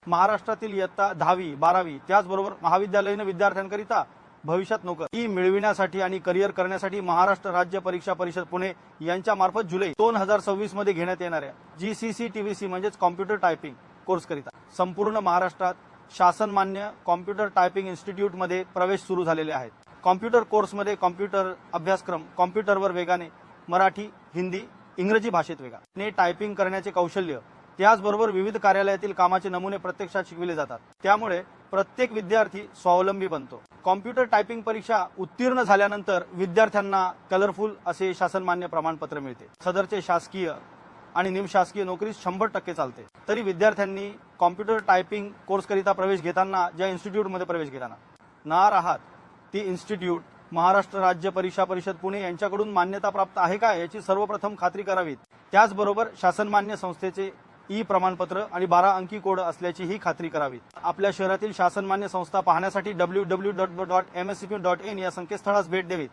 महाराष्ट्रातील इयत्ता 10वी 12वी त्याचबरोबर महाविद्यालयीन विद्यार्थ्यांकरिता भविष्यात नोकरी मिळविण्यासाठी आणि करिअर करण्यासाठी महाराष्ट्र राज्य परीक्षा परिषद पुणे यांच्या मार्फत जुलै 2026 मध्ये घेण्यात येणाऱ्या GCC-TVC म्हणजेच कॉम्प्युटर टायपिंग कोर्स करिता संपूर्ण महाराष्ट्रात शासनमान्य कॉम्प्युटर टायपिंग इन्स्टिट्यूट मध्ये प्रवेश सुरू झालेले आहेत। कॉम्प्युटर कोर्समध्ये कॉम्प्युटर अभ्यासक्रम कॉम्प्युटरवर वेगाने मराठी हिंदी इंग्रजी भाषेत वेगाने टायपिंग करण्याचे कौशल्य त्याचबरोबर विविध कार्यालयातील कामाचे नमुने प्रत्यक्षात शिकविले जातात। त्यामुळे प्रत्येक विद्यार्थी स्वावलंबी बनतो। कॉम्प्युटर टायपिंग परीक्षा उत्तीर्ण झाल्यानंतर विद्यार्थ्यांना कलरफुल असे शासनमान्य प्रमाणपत्र मिळते। सदरचे शासकीय आणि निमशासकीय नोकरी 100% चालते। तरी विद्यार्थ्यांनी कॉम्प्युटर टायपिंग कोर्स करिता प्रवेश घेताना ज्या इन्स्टिट्यूटमध्ये प्रवेश घेताना नार आहात ती इन्स्टिट्यूट महाराष्ट्र राज्य परीक्षा परिषद पुणे यांच्याकडून मान्यता प्राप्त आहे का याची सर्वप्रथम खात्री करावी। त्याचबरोबर शासनमान्य संस्थेचे प्रमाणपत्र आणि 12 अंकी कोड असल्याची ही खात्री करावी। आपल्या शहरातील शासनमान्य संस्था पाहण्यासाठी www.mscp.in या संकेतस्थळास भेट द्यावी।